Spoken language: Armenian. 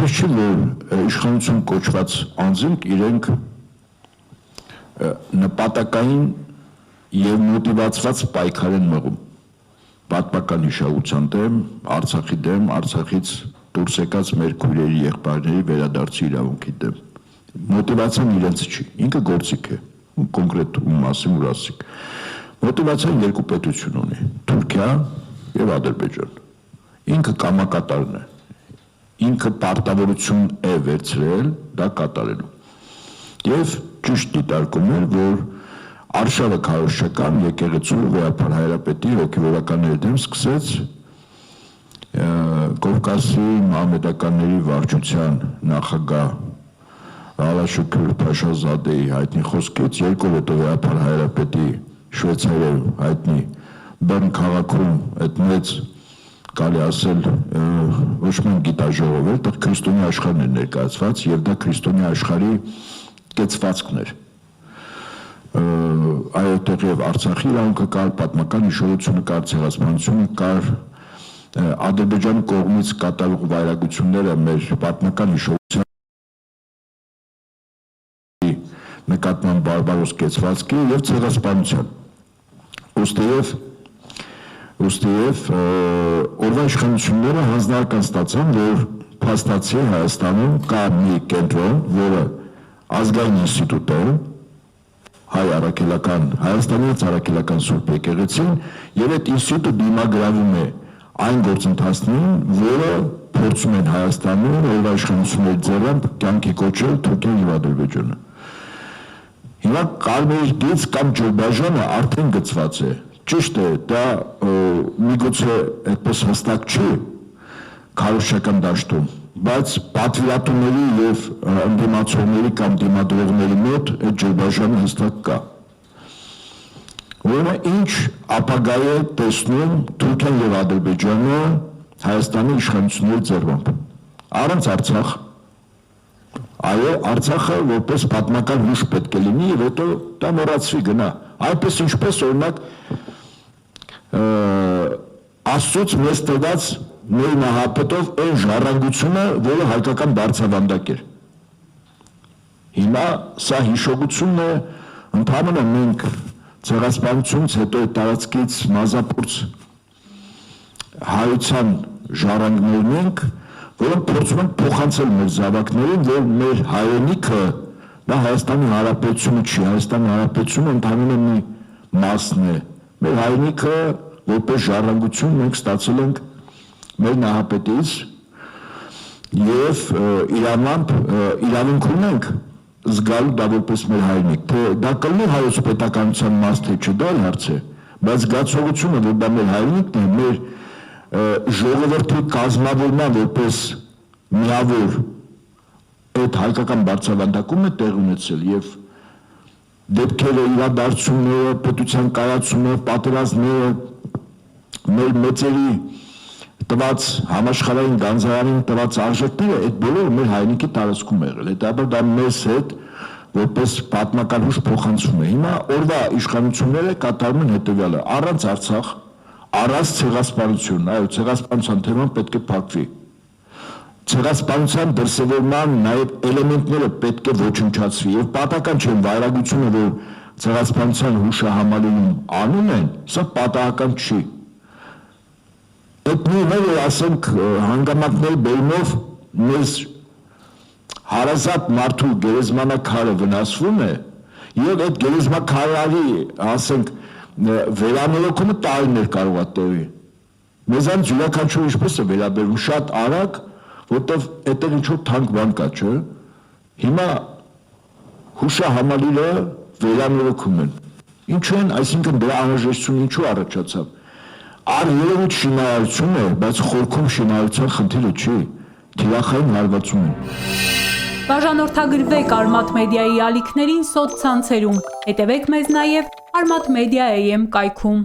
այդպես չի, որ իշխանություն կոչված անձինք իրենք նպատակային եւ մոտիվացված պայքար են մղում պատմական հիշողության դեմ, Արցախի դեմ, Արցախից դուրս եկած մեր քույրերի, եղբայրների վերադարձի իրավունքի դեմ։ Մոտիվացիան իրենց չի, ինքը գործիք է, կոնկրետ մասին որ ասիկ։ Մոտիվացիան երկու պետություն ունի՝ Թուրքիա եւ Ադրբեջան։ Ինքը կամակատարն է, ինքը պարտավորություն է վերցրել դա կատարելու։ Եվ ճիշտ դիտարկում է, որ Արշավը քարոզչական եկեղեցու վեհապար հայրապետի հոգևորականների դեմ սկսեց Կովկասի մահմեդականների վարչության նախագահ Ալաշուկյուր Փաշազադեի հայտնի խոսքից երկու հետո վեհապար հայրապետի Շվեյցարիայում հայտնի Բեռն քաղաքում այդ մեծ կարելի ասել ոչ միայն գիտաժողով էր, դա քրիստոնյա աշխարհն էր ներկայացված եւ դա քրիստոնյա աշխարհի կեցվածքն էր։ Այդտեղ եւ Արցախի իրավունքը կար, պատմական հիշողությունը կար, ցեղասպանությունը կար, Ադրբեջանի կողմից կատարող վայրագությունները մեր պատմական հիշողության նկատմամբ բարբարոս կեցվածքի եւ ցեղասպանության։ Ոստիև օրվա իշխանությունները հանձնարարական ստացան, որ փաստացի Հայաստանում կա մի կենտրոն, որը ազգային ինստիտուտ է, Հայաստանից Արաքելական Սուրբ եկեղեցին եւ այդ ինստիտուտը դիմագրավում է այն գործընթացներին, որը փորձում են Հայաստանում օրվա իշխանությունների ձեռամբ կյանքի կոչել Թուրքիան եւ Ադրբեջանը։ Հիմա Կարմիր գիծ կամ Ջրբաժանը արդեն գծված է։ Ճիշտ է, դա միգուցե այդպես հստակ չի քարոզչական դաշտում, բայց պատվիրատուների եւ ընդդիմացողների կամ դիմադրողների մոտ այդ ջրբաժանը հստակ կա։ Ուրեմն ինչ ապագա է տեսնում Թուրքիան եւ Ադրբեջանը Հայաստանի իշխանությունների ձեռամբ։ Առանց Արցախ։ Այո, Արցախը որպես պատմական հուշ պետք է լինի եւ հետո դա մոռացվի գնա։ Այնպես ինչպես օրինակ Աստծոց մեզ տված մեր նահապետով այն ժառանգությունը, որը հայկական բարձրավանդակ էր։ Հիմա սա հիշողությունն է, ընդհանրապես մենք ցեղասպանությունից հետո այդ տարածքից մազապուրց հայության ժառանգներն ենք, որոնք փորձում են փոխանցել մեր զավակներին, որ մեր հայրենիքը դա Հայաստանի Հանրապետությունը չի, Հայաստանի Հանրապետությունը ընդհանրապես մի մասն է։ Մեր հայրենիքը որպես ժառանգություն մենք ստացել ենք մեր նահապետից եւ իրավունք ունենք զգալու դա որպես մեր հայրենիք, թե դա կլինի հայոց պետականության մաս թե չէ, դա հարց է, բայց զգացողությունը, որ դա մեր հայրենիքն է, մեր ժողովրդի կազմավորման որպես միավոր այդ հայկական բարձրավանդակում է տեղ ունեցել եւ դեպքերը, իրադարձությունները, պետության կայացումը, պատերազմները, մեր մեծերի տված համաշխարհային գանձարանին տված արժեքները, այդ բոլորը մեր հայրենիքի տարածքում եղել։ Հետաբար դա մեզ հետ որպես պատմական հուշ փոխանցում է։ Հիմա օրվա իշխանությունները կատարում են հետևյալը՝ առանց Արցախ, առանց ցեղասպանություն, այո, ցեղասպանության թեման պետք է փակվի։ Ցեղասպանության դրսևորման նաև էլեմենտները պետք է ոչնչացվի եւ պատահական չէ վայրագությունը, որ ցեղասպանության հուշահամալիրում անում են, սա պատահական չի։ Այդ նույնը ասենք հանգամանքների բերումով մեզ հարազատ մարդու գերեզմանակարը վնասվում է եւ այդ գերեզմակարի ասենք վերանորոգումը տարիներ կարող է տևի։ Մեզանից յուրաքանչյուր ինչպես է վերաբերվում շատ արագ, որտեվ այդտեղ ինչ-որ թանկ բան կա, չէ։ Հիմա հուշահամալիրը վերանորոգում են։ Ինչու են, այսինքն դրա անհրաժեշտությունը ինչու առաջացավ։ Երևույթ շինարարություն է, բայց խորքում շինարարության խնդիրը չի, թիրախային հարվածում են։ Բաժանորդագրվեք Արմաթ մեդիայի ալիքներին սոցցանցերում, հետևեք մեզ նաև Արմաթ Մեդիա AM կայքում։